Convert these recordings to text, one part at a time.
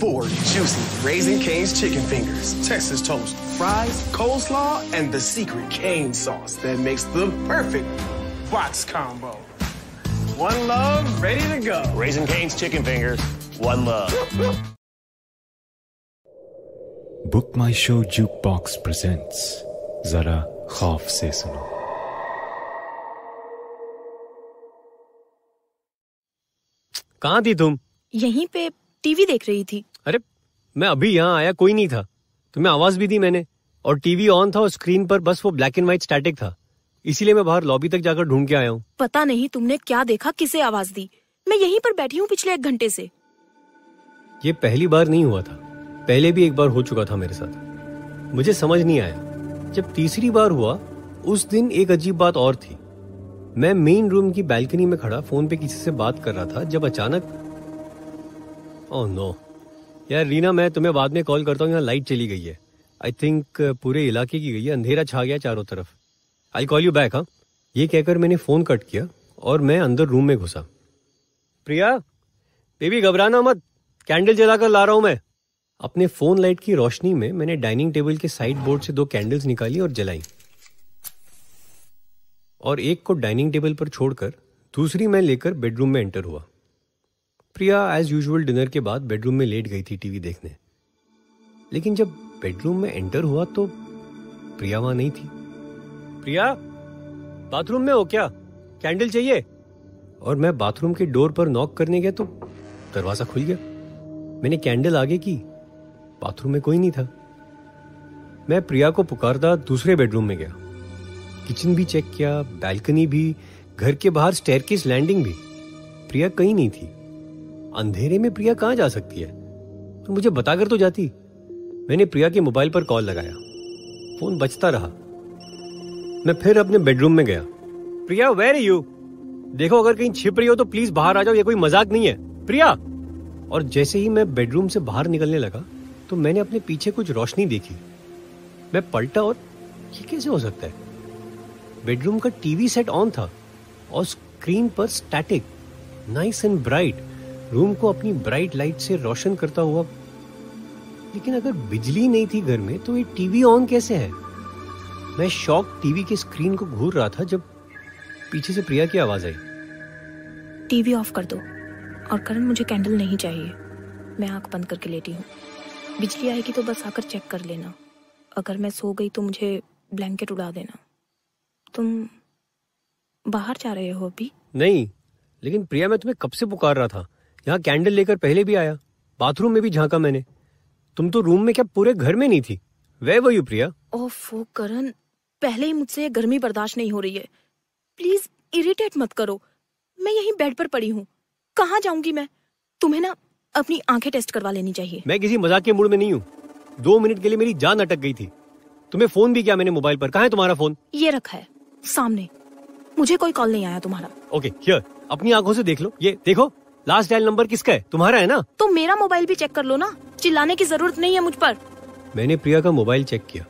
4 juicy Raising Cane's chicken fingers, Texas toast, fries, coleslaw, and the secret cane sauce that makes the perfect box combo. One love, ready to go. Raising Cane's chicken fingers, one love. Book My Show Jukebox presents जरा खौफ से सुनो। कहाँ थी तुम? यहीं पे TV देख रही थी। अरे मैं अभी यहाँ आया, कोई नहीं था। तुम्हें आवाज भी दी मैंने, और टीवी ऑन था और स्क्रीन पर बस वो ब्लैक एंड व्हाइट स्टैटिक था। इसीलिए मैं बाहर लॉबी तक जाकर ढूंढ के आया हूँ। पता नहीं तुमने क्या देखा, किसे आवाज दी। मैं यहीं पर बैठी हूँ पिछले 1 घंटे से। ये पहली बार नहीं हुआ था, पहले भी एक बार हो चुका था मेरे साथ। मुझे समझ नहीं आया। जब तीसरी बार हुआ उस दिन एक अजीब बात और थी। मैं मेन रूम की बालकनी में खड़ा फोन पे किसी से बात कर रहा था, जब अचानक ओह नो यार रीना, मैं तुम्हें बाद में कॉल करता हूँ। यहाँ लाइट चली गई है। आई थिंक पूरे इलाके की गई है, अंधेरा छा गया चारों तरफ। I call you back. हाँ, ये कहकर मैंने फोन कट किया और मैं अंदर रूम में घुसा। प्रिया बेबी घबराना मत, कैंडल जलाकर ला रहा हूं मैं। अपने फोन लाइट की रोशनी में मैंने डाइनिंग टेबल के साइड बोर्ड से 2 कैंडल्स निकाली और जलाई, और एक को डाइनिंग टेबल पर छोड़कर दूसरी मैं लेकर बेडरूम में एंटर हुआ। प्रिया एज यूजुअल डिनर के बाद बेडरूम में लेट गई थी टीवी देखने। लेकिन जब बेडरूम में एंटर हुआ तो प्रिया वहां नहीं थी। प्रिया बाथरूम में हो क्या? कैंडल चाहिए? और मैं बाथरूम के डोर पर नॉक करने गया तो दरवाजा खुल गया। मैंने कैंडल आगे की, बाथरूम में कोई नहीं था। मैं प्रिया को पुकारता दूसरे बेडरूम में गया। किचन भी चेक किया, बालकनी भी, घर के बाहर स्टेयरकेस लैंडिंग भी। प्रिया कहीं नहीं थी। अंधेरे में प्रिया कहां जा सकती है? तो मुझे बताकर तो जाती। मैंने प्रिया के मोबाइल पर कॉल लगाया, फोन बजता रहा। मैं फिर अपने बेडरूम में गया। प्रिया वेयर आर यू? देखो अगर कहीं छिप रही हो तो प्लीज बाहर आ जाओ, ये कोई मजाक नहीं है। प्रिया! और जैसे ही मैं बेडरूम से बाहर निकलने लगा तो मैंने अपने पीछे कुछ रोशनी देखी। मैं पलटा और ये कैसे हो सकता है? बेडरूम का टीवी सेट ऑन था और स्क्रीन पर static, nice and bright, room को अपनी ब्राइट लाइट से रोशन करता हुआ। लेकिन अगर बिजली नहीं थी घर में तो ये टीवी ऑन कैसे है? मैं शॉक टीवी के स्क्रीन को घूर रहा था जब पीछे से प्रिया की आवाज आई। टीवी ऑफ कर दो। और करण, मुझे कैंडल नहीं चाहिए। मैं आंख बंद करके लेटी हूँ। बिजली आएगी तो बस आकर चेक कर लेना। अगर मैं सो गई तो मुझे ब्लैंकेट उड़ा देना। तुम बाहर जा रहे हो अभी? नहीं, लेकिन प्रिया मैं तुम्हें कब से पुकार रहा था। यहाँ कैंडल लेकर पहले भी आया, बाथरूम में भी झांका मैंने। तुम तो रूम में क्या पूरे घर में नहीं थी। Where were you, प्रिया? ओफो करण, पहले ही मुझसे ये गर्मी बर्दाश्त नहीं हो रही है। प्लीज इरिटेट मत करो। मैं यहीं बेड पर पड़ी हूँ, कहाँ जाऊंगी मैं? तुम्हें ना अपनी आंखें टेस्ट करवा लेनी चाहिए। मैं किसी मजाक के मूड में नहीं हूँ। 2 मिनट के लिए मेरी जान अटक गई थी। तुम्हें फोन भी किया मैंने मोबाइल पर। कहाँ है तुम्हारा फोन? ये रखा है सामने। मुझे कोई कॉल नहीं आया तुम्हारा। ओके, हियर, अपनी आंखों से देख लो। ये देखो, लास्ट डायल नंबर किसका है? तुम्हारा है ना? तो मेरा मोबाइल भी चेक कर लो ना। चिल्लाने की जरूरत नहीं है मुझ पर। मैंने प्रिया का मोबाइल चेक किया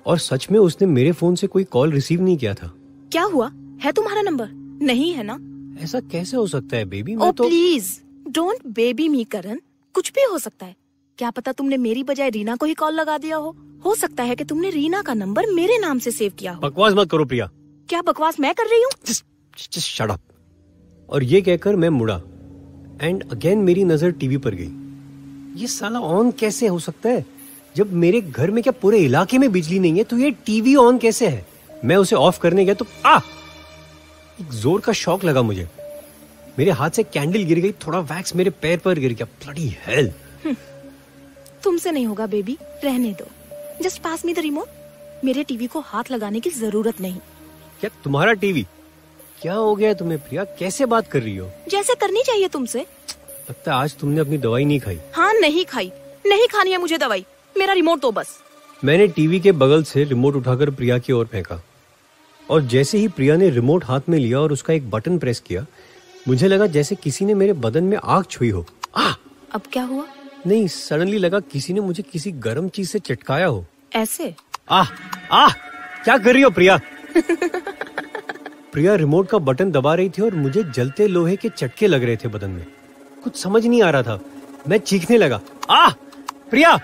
और सच में उसने मेरे फोन से कोई कॉल रिसीव नहीं किया था। क्या हुआ है? तुम्हारा नंबर नहीं है ना? ऐसा कैसे हो सकता है बेबी? मैं तो प्लीज डोंट बेबी मी करण। कुछ भी हो सकता है। क्या पता तुमने मेरी बजाय रीना को ही कॉल लगा दिया हो सकता है कि तुमने रीना का नंबर मेरे नाम से सेव किया हो। बकवास मत करो प्रिया। क्या बकवास मैं कर रही हूँ? Just shut up। और ये कहकर मैं मुड़ा एंड अगेन मेरी नजर टीवी पर गई। ये साला ऑन कैसे हो सकता है? जब मेरे घर में क्या पूरे इलाके में बिजली नहीं है तो ये टीवी ऑन कैसे है? मैं उसे ऑफ करने गया तो एक जोर का शॉक लगा मुझे। मेरे हाथ से कैंडल गिर गई, थोड़ा वैक्स मेरे पैर पर गिर गया। Bloody hell. तुमसे नहीं होगा बेबी, रहने दो। Just pass me the remote. मेरे टीवी को हाथ लगाने की जरूरत नहीं। क्या तुम्हारा टीवी? क्या हो गया तुम्हें प्रिया? कैसे बात कर रही हो? जैसे करनी चाहिए तुमसे। लगता है आज तुमने अपनी दवाई नहीं खाई। हाँ, नहीं खाई। नहीं खानी है मुझे दवाई। मेरा रिमोट दो बस। मैंने टीवी के बगल से रिमोट उठाकर प्रिया की ओर फेंका, और जैसे ही प्रिया ने रिमोट हाथ में लिया और उसका एक बटन प्रेस किया, मुझे लगा जैसे किसी ने मेरे बदन में आग छुई हो। अब क्या हुआ? नहीं, सडनली लगा किसी ने मुझे किसी गर्म चीज से चटकाया हो। ऐसे? क्या कर रही हो प्रिया? प्रिया रिमोट का बटन दबा रही थी और मुझे जलते लोहे के चटके लग रहे थे बदन में। कुछ समझ नहीं आ रहा था। मैं चीखने लगा, प्रिया,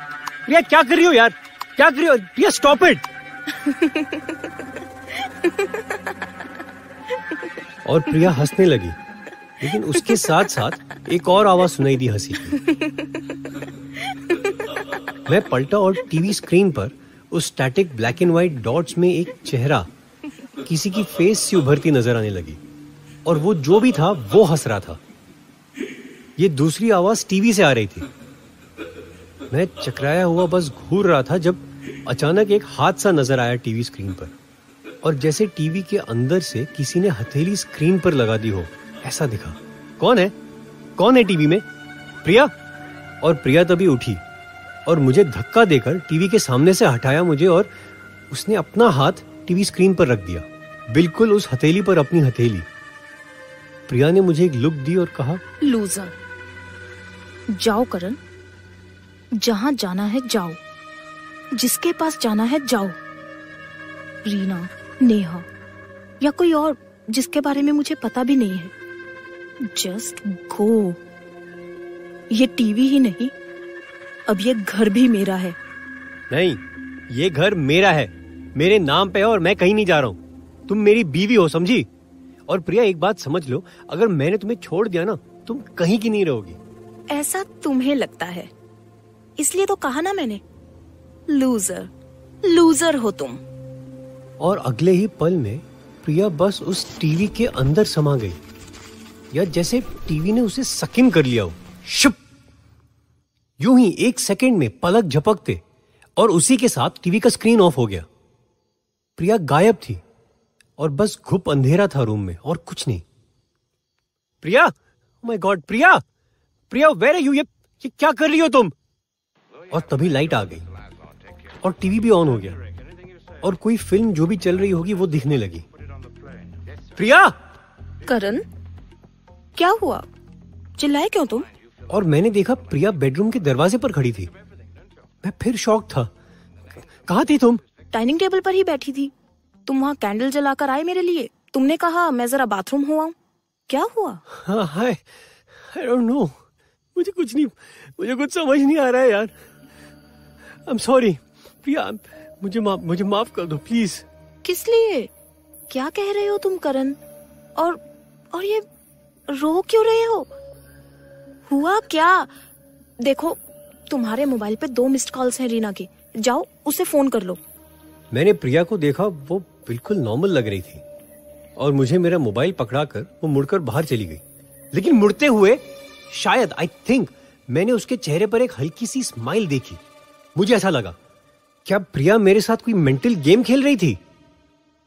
प्रिया क्या कर रही हो यार? क्या कर रही हो? प्रिया स्टॉप इट। और प्रिया हंसने लगी, लेकिन उसके साथ साथ एक और आवाज सुनाई दी हंसी की। मैं पलटा और टीवी स्क्रीन पर उस static black and white dots में एक चेहरा किसी की फेस से उभरती नजर आने लगी, और वो जो भी था वो हंस रहा था। ये दूसरी आवाज टीवी से आ रही थी। मैं चकराया हुआ बस घूर रहा था जब अचानक एक हादसा नजर आया टीवी स्क्रीन पर, और जैसे टीवी के अंदर से किसी ने हथेली स्क्रीन पर लगा दी हो, ऐसा दिखा। कौन है? कौन है टीवी में? प्रिया। और प्रिया तभी उठी और मुझे धक्का देकर टीवी के सामने से हटाया मुझे, और उसने अपना हाथ टीवी स्क्रीन पर रख दिया, बिल्कुल उस हथेली पर अपनी हथेली। प्रिया ने मुझे एक लुक दी और कहा, लूजर। जाओ करण, जहां जाना है जाओ, जिसके पास जाना है जाओ। रीना, नेहा या कोई और जिसके बारे में मुझे पता भी नहीं है, जस्ट गो। ये टीवी ही नहीं, अब ये घर भी मेरा है। नहीं, ये घर मेरा है, मेरे नाम पे है, और मैं कहीं नहीं जा रहा हूं। तुम मेरी बीवी हो, समझी? और प्रिया एक बात समझ लो, अगर मैंने तुम्हें छोड़ दिया ना, तुम कहीं की नहीं रहोगी। ऐसा तुम्हें लगता है, इसलिए तो कहा ना मैंने, लूजर, लूजर हो तुम। और अगले ही पल में प्रिया बस उस टीवी के अंदर समा गई, या जैसे टीवी ने उसे सकिन कर लिया हो। शुप! यूं ही एक सेकंड में पलक झपकते और उसी के साथ टीवी का स्क्रीन ऑफ हो गया। प्रिया गायब थी और बस घुप अंधेरा था रूम में, और कुछ नहीं। Priya, oh my god, Priya, Priya where are you? ये क्या कर रही हो तुम? और तभी लाइट आ गई और टीवी भी ऑन हो गया, और कोई फिल्म जो भी चल रही होगी वो दिखने लगी। प्रिया! करण, क्या हुआ? चिल्लाए क्यों तुम? और मैंने देखा प्रिया बेडरूम के दरवाजे पर खड़ी थी। मैं फिर शॉक था। कहाँ थी तुम? डाइनिंग टेबल पर ही बैठी थी। तुम वहाँ कैंडल जलाकर आए मेरे लिए। तुमने कहा मैं जरा बाथरूम हो आऊं। क्या हुआ? हाँ, आई डोंट नो, मुझे कुछ समझ नहीं आ रहा है यार। आई एम सॉरी प्रिया, मुझे माफ कर दो प्लीज। किस लिए? क्या कह रहे हो तुम करण? और ये रो क्यों रहे हो? हुआ क्या? देखो, तुम्हारे मोबाइल पे 2 मिस्ड कॉल्स हैं रीना की। जाओ उसे फोन कर लो। मैंने प्रिया को देखा, वो बिल्कुल नॉर्मल लग रही थी, और मुझे मेरा मोबाइल पकड़ाकर वो मुड़कर बाहर चली गई। लेकिन मुड़ते हुए शायद, आई थिंक, मैंने उसके चेहरे पर एक हल्की सी स्माइल देखी। मुझे ऐसा लगा, क्या प्रिया मेरे साथ कोई मेंटल गेम खेल रही थी?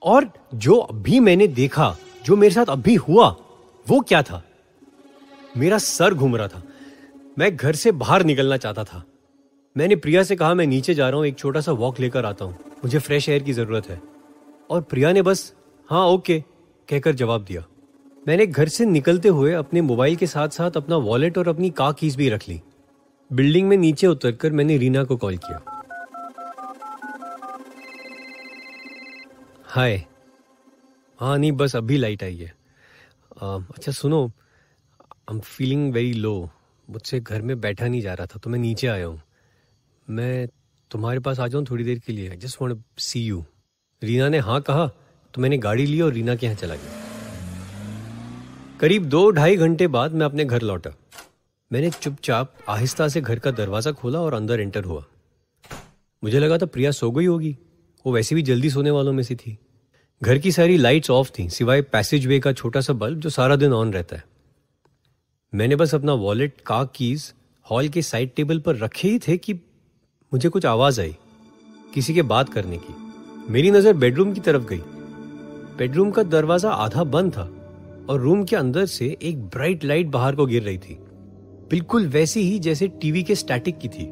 और जो अभी मैंने देखा, जो मेरे साथ अभी हुआ, वो क्या था? मेरा सर घूम रहा था। मैं घर से बाहर निकलना चाहता था। मैंने प्रिया से कहा, मैं नीचे जा रहा हूं, एक छोटा सा वॉक लेकर आता हूं, मुझे फ्रेश एयर की जरूरत है। और प्रिया ने बस हाँ ओके कहकर जवाब दिया। मैंने घर से निकलते हुए अपने मोबाइल के साथ साथ अपना वॉलेट और अपनी कार कीज भी रख ली। बिल्डिंग में नीचे उतरकर मैंने रीना को कॉल किया। हाय। हाँ नहीं, बस अभी लाइट आई है। अच्छा सुनो, I am feeling very low. मुझसे घर में बैठा नहीं जा रहा था, तो मैं नीचे आया हूँ। मैं तुम्हारे पास आ जाऊँ थोड़ी देर के लिए? Just want to see you. Reena ने हाँ कहा तो मैंने गाड़ी ली और रीना के यहाँ चला गया। करीब 2-2.5 घंटे बाद मैं अपने घर लौटा। मैंने चुपचाप आहिस्ता से घर का दरवाजा खोला और अंदर एंटर हुआ। मुझे लगा था प्रिया सो गई होगी, वो वैसे भी जल्दी सोने वालों में से थी। घर की सारी लाइट्स ऑफ थीं, सिवाय पैसेज वे का छोटा सा बल्ब जो सारा दिन ऑन रहता है। मैंने बस अपना वॉलेट, कार कीज हॉल के साइड टेबल पर रखे ही थे कि मुझे कुछ आवाज आई, किसी के बात करने की। मेरी नजर बेडरूम की तरफ गई। बेडरूम का दरवाजा आधा बंद था और रूम के अंदर से एक ब्राइट लाइट बाहर को गिर रही थी, बिल्कुल वैसी ही जैसे टीवी के स्टैटिक की थी।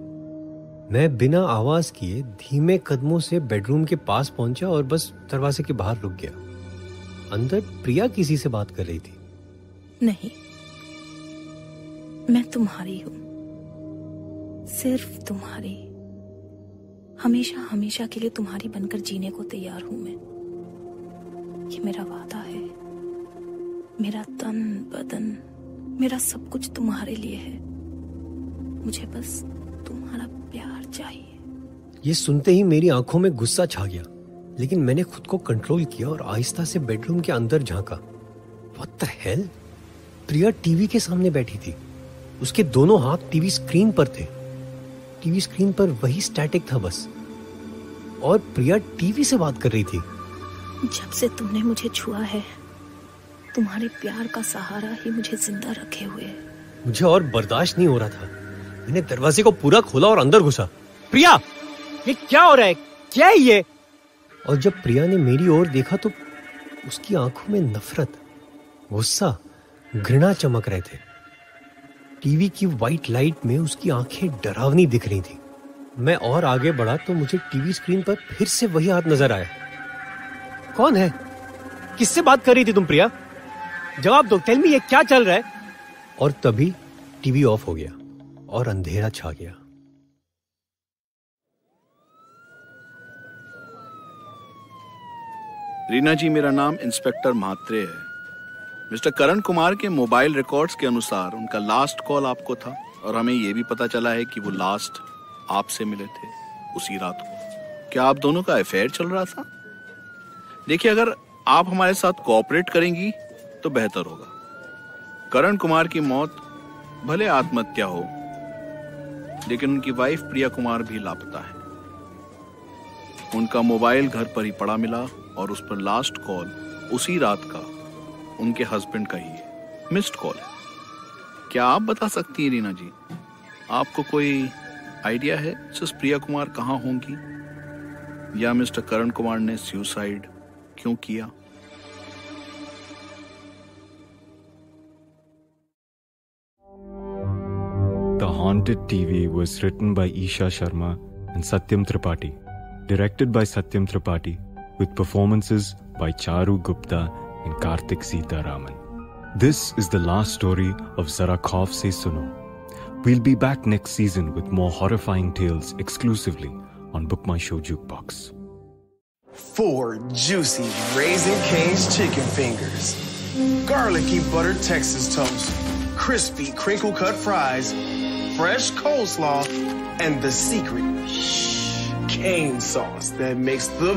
मैं बिना आवाज किए धीमे कदमों से बेडरूम के पास पहुंचा और बस दरवाजे के बाहर रुक गया। अंदर प्रिया किसी से बात कर रही थी। नहीं, मैं तुम्हारी हूं, सिर्फ तुम्हारी। हमेशा हमेशा के लिए तुम्हारी बनकर जीने को तैयार हूं मैं। ये मेरा वादा है। मेरा तन बदन, मेरा सब कुछ तुम्हारे लिए है। मुझे बस प्यार चाहिए। ये सुनते ही मेरी आंखों में गुस्सा छा गया, लेकिन मैंने खुद को कंट्रोल किया और आहिस्ता से बेडरूम के अंदर झांका। What the hell? Priya TV के सामने बैठी थी। उसके दोनों हाथ टीवी स्क्रीन पर थे। टीवी स्क्रीन पर वही स्टैटिक था बस, और प्रिया टीवी से बात कर रही थी। जब से तुमने मुझे छुआ है, तुम्हारे प्यार का सहारा ही मुझे जिंदा रखे हुए है। मुझे और बर्दाश्त नहीं हो रहा था। मैंने दरवाजे को पूरा खोला और अंदर घुसा। प्रिया, ये क्या हो रहा है? क्या है ये? और जब प्रिया ने मेरी ओर देखा तो उसकी आंखों में नफरत, गुस्सा, घृणा चमक रहे थे। टीवी की वाइट लाइट में उसकी आंखें डरावनी दिख रही थी। मैं और आगे बढ़ा तो मुझे टीवी स्क्रीन पर फिर से वही हाथ नजर आया। कौन है? किससे बात कर रही थी तुम प्रिया? जवाब दो, टेल मी, ये क्या चल रहा है? और तभी टीवी ऑफ हो गया और अंधेरा छा गया। रीना जी, मेरा नाम इंस्पेक्टर म्हात्रे है। मिस्टर करण कुमार के मोबाइल रिकॉर्ड्स के अनुसार उनका लास्ट कॉल आपको था, और हमें यह भी पता चला है कि वो लास्ट आपसे मिले थे उसी रात को। क्या आप दोनों का अफेयर चल रहा था? देखिए, अगर आप हमारे साथ कोऑपरेट करेंगी तो बेहतर होगा। करण कुमार की मौत भले आत्महत्या हो, लेकिन उनकी वाइफ प्रिया कुमार भी लापता है। उनका मोबाइल घर पर ही पड़ा मिला और उस पर लास्ट कॉल उसी रात का उनके हस्बैंड का ही है, मिस्ड कॉल है। क्या आप बता सकती हैं रीना जी, आपको कोई आइडिया है मिसेस प्रिया कुमार कहाँ होंगी, या मिस्टर करण कुमार ने सुसाइड क्यों किया? The Haunted TV was written by Isha Sharma and Satyam Tripathi, directed by Satyam Tripathi, with performances by Charu Gupta and Karthik Sitaraman. This is the last story of Zara Khauf Se Suno. We'll be back next season with more horrifying tales exclusively on Book My Show Jukebox. 4 juicy Raising Cane's chicken fingers, garlicky buttered Texas toast, crispy crinkle cut fries, fresh coleslaw, and the secret cane sauce that makes the